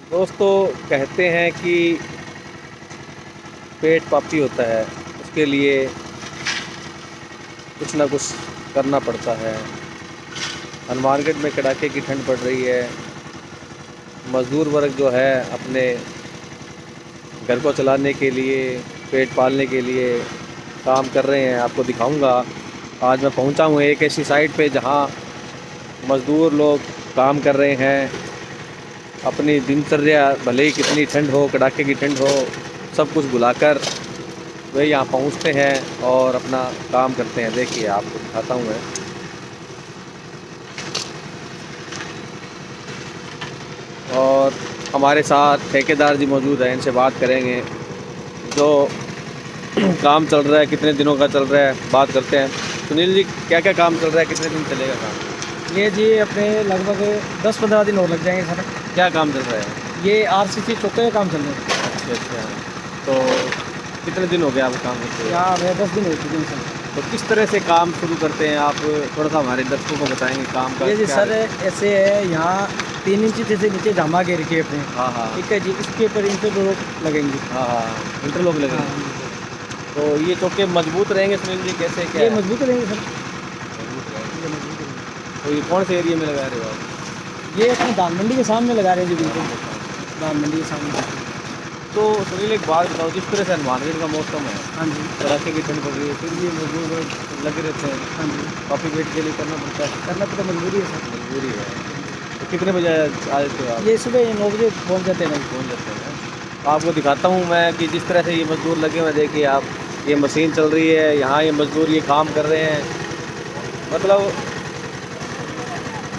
दोस्तों कहते हैं कि पेट पापी होता है, उसके लिए कुछ ना कुछ करना पड़ता है। हनुमानगढ़ में कड़ाके की ठंड पड़ रही है। मज़दूर वर्ग जो है अपने घर को चलाने के लिए, पेट पालने के लिए काम कर रहे हैं। आपको दिखाऊंगा। आज मैं पहुंचा हूं एक ऐसी साइट पे जहां मज़दूर लोग काम कर रहे हैं। अपनी दिनचर्या, भले ही कितनी ठंड हो, कड़ाके की ठंड हो, सब कुछ भुलाकर वे यहाँ पहुँचते हैं और अपना काम करते हैं। देखिए आपको दिखाता हूँ मैं। और हमारे साथ ठेकेदार जी मौजूद हैं, इनसे बात करेंगे जो काम चल रहा है, कितने दिनों का चल रहा है, बात करते हैं। सुनील जी, क्या क्या काम चल रहा है, कितने दिन चलेगा काम? ये जी अपने लगभग 10-15 दिन और लग जाएंगे सर। क्या काम चल रहा है? ये आरसीसी चौके का काम चल रहा है। अच्छा अच्छा। तो कितने दिन हो गए आपको काम करते हुए? यहाँ मैं 10 दिन हो चुके हैं सर। तो किस तरह से काम शुरू करते हैं आप, थोड़ा सा हमारे दर्शकों को बताएंगे काम का? ये जी क्या सर ऐसे है, यहाँ 3 इंच जैसे नीचे जामा गिर के अपने। हाँ हाँ ठीक है जी, इसके ऊपर इंटरलॉक लगेंगे। हाँ हाँ, इंटरलॉक लगेंगे। हाँ, तो ये चौके मजबूत रहेंगे सुनील जी, कैसे क्या ये है? मजबूत रहेंगे सर। मजबूत रहेंगे। ये मजबूत रहेंगे। तो ये कौन से एरिया में लगा रहे हो आप? ये अपने दान मंडी के सामने लगा रहे हैं जी, बिल्कुल दान मंडी के सामने। तो सुनील एक बात बताओ, जिस तरह से हनुमानगढ़ का मौसम है, हाँ जी, कड़ाके की ठंड पड़ रही है, फिर भी मजदूर लोग लगे रहते हैं। हाँ जी, काफ़ी वेट के लिए करना पड़ता है। करना तो मजबूरी है सर। मजबूरी है। तो कितने बजे आ जाते हो आप? ये सुबह 9 बजे पहुँच जाते हैं। पहुँच जाते हैं। तो आपको दिखाता हूँ मैं कि जिस तरह से ये मजदूर लगे हुए हैं, देखिए आप, ये मशीन चल रही है, यहाँ ये मजदूर ये काम कर रहे हैं। मतलब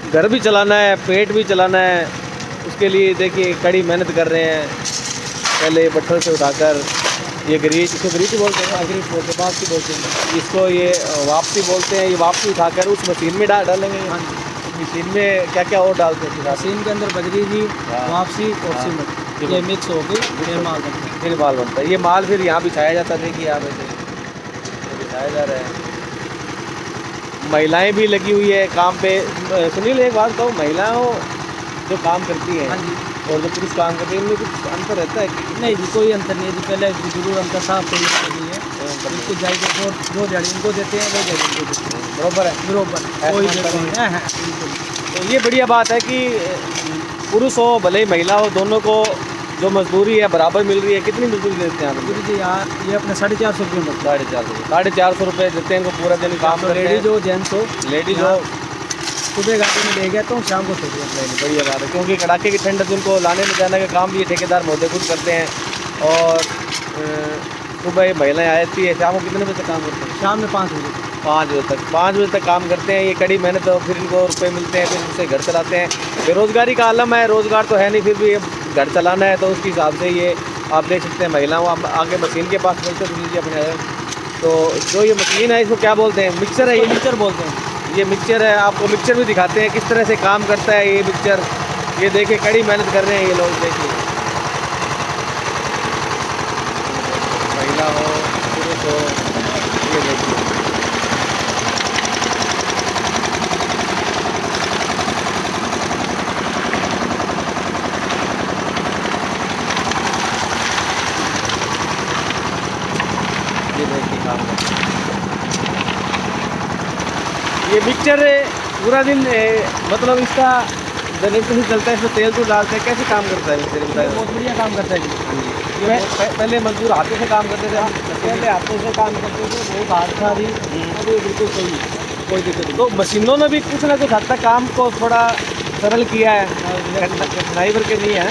घर भी चलाना है, पेट भी चलाना है, उसके लिए देखिए कड़ी मेहनत कर रहे हैं। पहले ये बट्ठल से उठाकर ये गरीज, इसको गरीज बोलते हैं, आखिरी बोलते हैं, वापसी बोलते हैं। इसको ये वापसी बोलते हैं। ये वापसी उठाकर उस मशीन में डालेंगे। हाँ जी, मशीन में क्या क्या और डालते हैं? मशीन के अंदर बजरी जी, हाँ। वापसी और हाँ। सीमेंट, ये मिक्स हो गई, ये माल बनता है। फिर माल बनता है। ये माल फिर यहाँ बिछाया जाता है। देखिए आप, ऐसे ये बिछाया जा रहा है। महिलाएं भी लगी हुई है काम पे। सुनील एक बात कहूँ, महिलाओं जो काम करती हैं हाँ जी, और जो पुरुष काम करते हैं, इनमें कुछ अंतर रहता है कि? नहीं जी, कोई अंतर नहीं है जी। पहले जरूर अंतर साफ कोई अंतर नहीं है। बिल्कुल जाएगी, जो जड़ी इनको देते हैं वो जड़ी इनको देते हैं, बराबर है। बरोबर। कोई नहीं है, बिल्कुल। तो ये बढ़िया बात है कि पुरुष हो भले ही महिला हो, दोनों को जो मजदूरी है बराबर मिल रही है। कितनी मजदूरी देते हैं आप? गुरु जी यहाँ ये अपने 450 रुपये में। 450 रुपये देते हैं इनको, पूरा दिन काम तो करते हैं। लेडीज हो जेंट्स हो, लेडीज हो, सुबह गाड़ी में ले गया तो शाम को छोड़ दिया। नहीं बढ़िया बात है, क्योंकि कड़ाके की ठंड उनको लाने ले जाने का काम भी ये ठेकेदार महोदय खुद करते हैं। और सुबह महिलाएं आ जाती है, शाम को कितने बजे तक काम करते हैं? शाम में 5 बजे। 5 बजे तक। 5 बजे तक काम करते हैं। ये कड़ी मेहनत, और फिर इनको रुपए मिलते हैं, फिर उनसे घर चलाते हैं। बेरोज़गारी का आलम है, रोज़गार तो है नहीं, फिर भी घर चलाना है, तो उसके हिसाब से ये आप देख सकते हैं। महिलाओं आप आगे मशीन के पास बोलते लीजिए अपने। तो जो ये मशीन है, इसको क्या बोलते हैं? मिक्सर है। ये मिक्सर बोलते हैं। ये मिक्सचर है। आपको मिक्सचर भी दिखाते हैं किस तरह से काम करता है ये मिक्सचर। ये देखिए कड़ी मेहनत कर रहे हैं ये लोग। देखिए महिला हो, पुरुष हो, ये देखिए। ये देखिए काम करते हैं। ये मिक्सचर पूरा दिन मतलब इसका जनरेटर से चलता है, इसमें तेल तो डालते हैं। कैसे काम करता है मिक्सचर, बताइए? बहुत बढ़िया काम करता है जी। हाँ जी। ये पहले मजदूर हाथों से काम करते थे। पहले हाथों से काम करते थे, बहुत हाथ था जी। अब ये बिल्कुल सही है, कोई दिक्कत नहीं। तो मशीनों ने भी कुछ ना कुछ हद तक काम को थोड़ा सरल किया है, कठिनाई भर के नहीं है।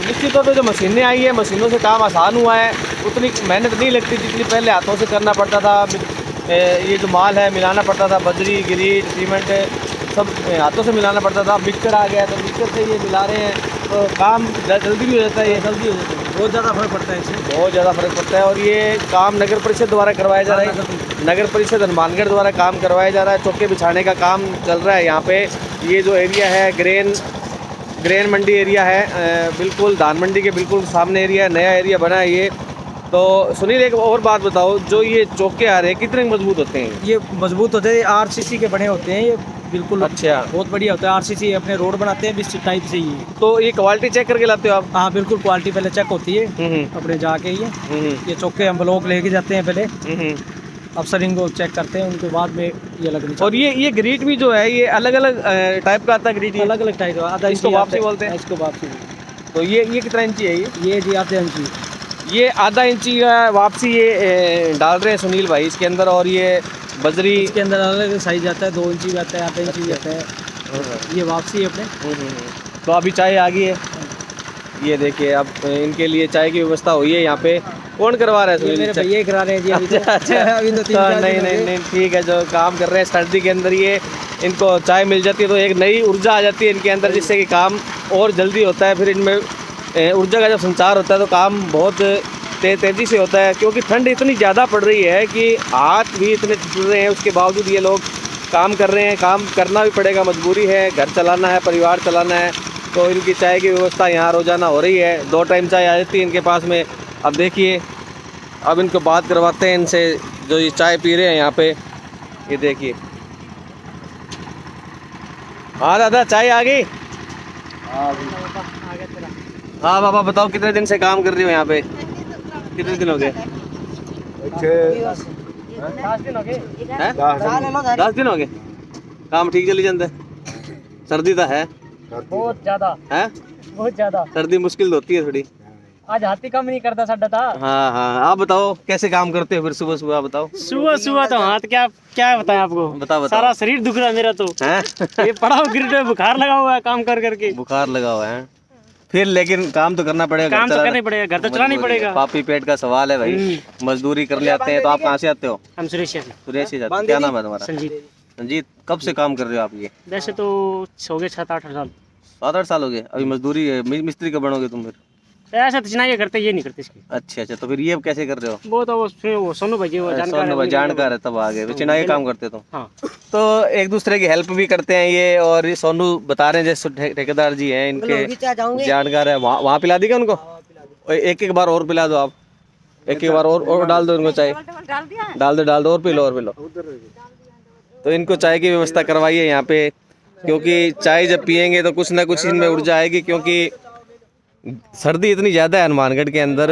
निश्चित तौर पर जो मशीनें आई है, मशीनों से काम आसान हुआ है। उतनी मेहनत नहीं लगती जितनी पहले हाथों से करना पड़ता था। ये जो माल है मिलाना पड़ता था, बजरी, गिरीज, सीमेंट सब हाथों से मिलाना पड़ता था। मिक्सर आ गया तो मिक्सर से ये मिला रहे हैं, तो काम जल्दी भी हो जाता है। ये जल्दी हो जाता है, बहुत ज़्यादा फर्क पड़ता है इससे। बहुत ज़्यादा फर्क पड़ता है। और ये काम नगर परिषद द्वारा करवाया जा रहा है। नगर परिषद हनुमानगढ़ द्वारा काम करवाया जा रहा है। चौके बिछाने का काम चल रहा है यहाँ पे। ये जो एरिया है ग्रेन मंडी एरिया है, बिल्कुल धान मंडी के बिल्कुल सामने एरिया, नया एरिया बना है ये। तो सुनील एक और बात बताओ, जो ये चौके आ रहे हैं कितने मजबूत होते हैं? ये मजबूत होते हैं, आरसीसी के बने होते हैं। ये बिल्कुल। अच्छा, बहुत बढ़िया होता है। आरसीसी अपने रोड बनाते हैं इस टाइप से ही। तो ये क्वालिटी चेक करके लाते हो आप? हाँ बिल्कुल, क्वालिटी पहले चेक होती है अपने जाके ये चौके हम ब्लॉक लेके जाते हैं पहले, अफसर इनको चेक करते हैं, उनके बाद में ये लकड़ी। और ये ग्रीट भी जो है ये अलग अलग टाइप का आता है ग्रीट? अलग अलग टाइप का, आधा इसको इंची वापसी बोलते हैं? इसको वापसी। तो ये कितना इंची है? ये जी आधे इंची। ये आधा इंची का वापसी ये डाल रहे हैं सुनील भाई इसके अंदर। और ये बजरी इसके अंदर अलग साइज आता है, 2 इंची भी आता है, आधा इंची भी आता है। ये वापसी है अपने। तो अभी चाय आ गई है, ये देखिए अब इनके लिए चाय की व्यवस्था हुई है यहाँ पे। कौन करवा रहा है? सुनील? मेरे भैया करा रहे हैं जी अभी तो। अच्छा अभी तो 3-4 नहीं दिन हो नहीं गए। नहीं, ठीक है। जो काम कर रहे हैं सर्दी के अंदर ये इनको चाय मिल जाती है तो एक नई ऊर्जा आ जाती है इनके अंदर, जिससे कि काम और जल्दी होता है। फिर इनमें ऊर्जा का जब संचार होता है तो काम बहुत तेज़ी से होता है। क्योंकि ठंड इतनी ज़्यादा पड़ रही है कि हाथ भी इतने टूट रहे हैं, उसके बावजूद ये लोग काम कर रहे हैं। काम करना भी पड़ेगा, मजबूरी है, घर चलाना है, परिवार चलाना है। तो इनकी चाय की व्यवस्था यहाँ रोज़ाना हो रही है। 2 टाइम चाय आ जाती है इनके पास में। अब देखिए, अब इनको बात करवाते हैं इनसे जो ये चाय पी रहे हैं यहाँ पे। ये देखिए, हाँ दादा चाय आ गई? हाँ बाबा बताओ, कितने दिन से काम कर रही हो यहाँ पे? कितने दिन हो गए? 10 दिन हो गए। 10 दिन हो गए। काम ठीक चली जाता है? सर्दी तो है बहुत ज्यादा है? बहुत ज्यादा सर्दी मुश्किल तो होती है थोड़ी। आज हाथी काम नहीं करता साडा था। हाँ हाँ, आप बताओ कैसे काम करते हो फिर सुबह सुबह? आप बताओ। सुबह सुबह तो हाथ क्या क्या बताएं आपको, बताओ सारा शरीर दुख रहा है मेरा तो। हैं? ये पड़ा हुआ गिर पे बुखार लगा हुआ है काम कर करके। बुखार लगा हुआ है फिर, लेकिन काम तो करना पड़ेगा। काम तो करना ही पड़ेगा, घर तो चलाना ही पड़ेगा। पापी पेट का सवाल है भाई, मजदूरी कर ले आते हैं। तो आप कहाँ से आते हो? हम सुरेश से। सुरेश से जाते हैं। क्या नाम है तुम्हारा? संजीत। संजीत, कब से काम कर रहे हो आप ये? वैसे तो हो गए 7-8 साल। 7-8 साल हो गए। अभी मजदूरी है, मिस्त्री कब बनोगे तुम फिर? ऐसा तो चिनाई करते, ये नहीं करते इसकी। अच्छा अच्छा, तो फिर ये कैसे कर रहे हो? वो तो वो सोनू भाई जी, वो जानकार है तब आगे तो चिनाई काम करते तुम। हाँ। तो एक दूसरे की हेल्प भी करते हैं ये। और ये सोनू बता रहे हैं जैसे ठेकेदार जी हैं इनके जानकार है। वहाँ पिला दी क्या उनको? एक बार और पिला दो आप, एक बार और डाल दो इनको चाय। डाल दो और पी लो और पी लो। तो इनको चाय की व्यवस्था करवाइए यहाँ पे, क्योंकि चाय जब पियेंगे तो कुछ ना कुछ इनमें ऊर्जा आएगी। क्योंकि सर्दी इतनी ज़्यादा है हनुमानगढ़ के अंदर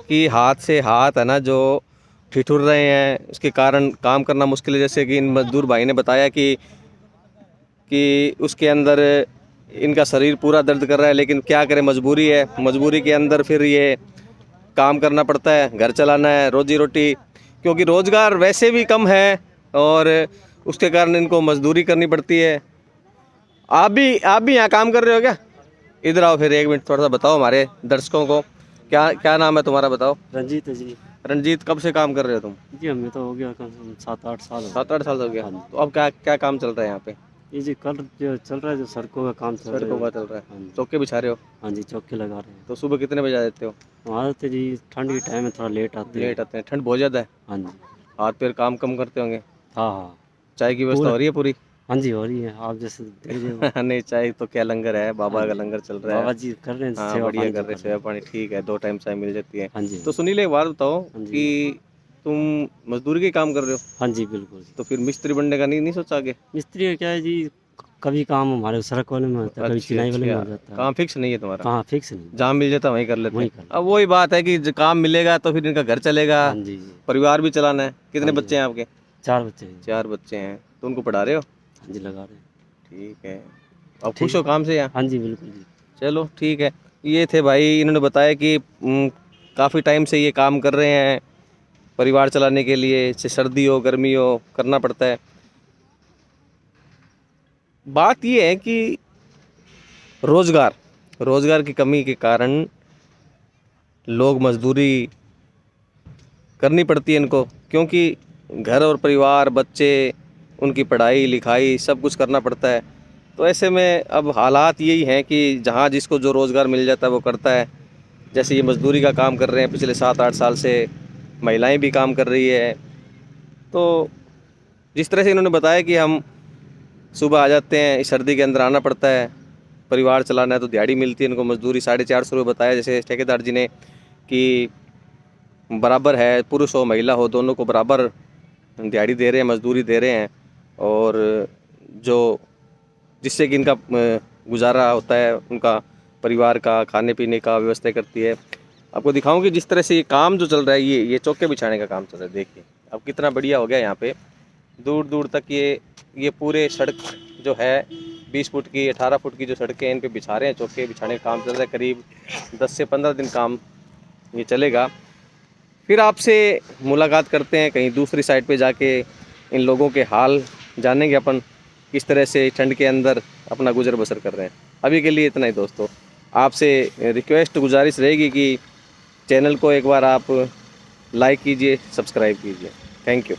कि हाथ से हाथ है ना जो ठिठुर रहे हैं, उसके कारण काम करना मुश्किल है। जैसे कि इन मजदूर भाई ने बताया कि उसके अंदर इनका शरीर पूरा दर्द कर रहा है, लेकिन क्या करें, मजबूरी है। मजबूरी के अंदर फिर ये काम करना पड़ता है, घर चलाना है, रोजी रोटी। क्योंकि रोज़गार वैसे भी कम है और उसके कारण इनको मजदूरी करनी पड़ती है। आप भी यहाँ काम कर रहे हो क्या? इधर आओ फिर 1 मिनट, थोड़ा सा बताओ हमारे दर्शकों को। क्या नाम है तुम्हारा? बताओ। रंजीत जी। रंजीत, कब से काम कर रहे हो तुम? जी हमें तो हो गया 7-8 साल। 7-8 साल हो गया। तो अब क्या काम चल रहा है यहाँ पे? ये जी कल जो चल रहा है, जो सड़कों का काम चल रहा है। सड़कों का चल रहा है, चौके बिछा रहे हो? हाँ जी, चौके लगा रहे हैं। तो सुबह कितने बजे आ जाते हो? हमारे तो जी ठंड के टाइम में थोड़ा लेट आते हैं। ठंड बहुत ज़्यादा है। हाँ जी। हाथ पैर काम कम करते होंगे। हाँ हाँ। चाय की व्यवस्था हो रही है पूरी? हाँ जी हो रही है, आप जैसे नहीं, चाय तो क्या लंगर है, बाबा का लंगर चल रहा है। बाबा जी कर रहे हैं। हाँ बढ़िया कर रहे हैं, सेवा पानी ठीक है, 2 टाइम चाय मिल जाती है। हाँ जी। तो सुनील एक बात बताओ कि तुम मजदूरी के काम कर रहे हो? हाँ जी बिल्कुल। तो फिर मिस्त्री बनने का नहीं सोचा आगे? मिस्त्री का क्या है जी, कभी काम हमारे सड़क वाले में होता है, कभी चिनाई वाले में हो जाता है। काम फिक्स नहीं है तुम्हारा? कहाँ फिक्स नहीं, जहाँ मिल जाता वहीं कर लेते हैं। अब वही बात है कि काम मिलेगा तो फिर इनका घर चलेगा, परिवार भी चलाना है। कितने बच्चे हैं आपके? 4 बच्चे हैं। 4 बच्चे हैं। तो उनको पढ़ा रहे हो? हाँ जी लगा रहे हैं। ठीक है। अब खुश हो काम से यहाँ? हाँ जी बिल्कुल जी। चलो ठीक है। ये थे भाई, इन्होंने बताया कि काफ़ी टाइम से ये काम कर रहे हैं परिवार चलाने के लिए, चाहे सर्दी हो गर्मी हो करना पड़ता है। बात ये है कि रोज़गार की कमी के कारण लोग मजदूरी करनी पड़ती है इनको, क्योंकि घर और परिवार, बच्चे, उनकी पढ़ाई लिखाई सब कुछ करना पड़ता है। तो ऐसे में अब हालात यही हैं कि जहाँ जिसको जो रोज़गार मिल जाता है वो करता है। जैसे ये मजदूरी का काम कर रहे हैं पिछले 7-8 साल से, महिलाएं भी काम कर रही है। तो जिस तरह से इन्होंने बताया कि हम सुबह आ जाते हैं, इस सर्दी के अंदर आना पड़ता है, परिवार चलाना है, तो दिहाड़ी मिलती है इनको मजदूरी 450 रुपये बताया। जैसे ठेकेदार जी ने कि बराबर है, पुरुष हो महिला हो दोनों को बराबर दिहाड़ी दे रहे हैं, मजदूरी दे रहे हैं। और जो जिससे कि इनका गुजारा होता है, उनका परिवार का खाने पीने का व्यवस्था करती है। आपको दिखाऊं कि जिस तरह से ये काम जो चल रहा है, ये चौके बिछाने का काम चल रहा है। देखिए अब कितना बढ़िया हो गया। यहाँ पे दूर दूर तक ये पूरे सड़क जो है 20 फुट की 18 फुट की जो सड़कें हैं, इन पे बिछा रहे हैं, चौके बिछाने का काम चल रहा है। करीब 10 से 15 दिन काम ये चलेगा। फिर आपसे मुलाकात करते हैं कहीं दूसरी साइड पे जाके, इन लोगों के हाल जानेंगे अपन, किस तरह से ठंड के अंदर अपना गुजर बसर कर रहे हैं। अभी के लिए इतना ही दोस्तों। आपसे रिक्वेस्ट गुजारिश रहेगी कि चैनल को एक बार आप लाइक कीजिए, सब्सक्राइब कीजिए। Thank you.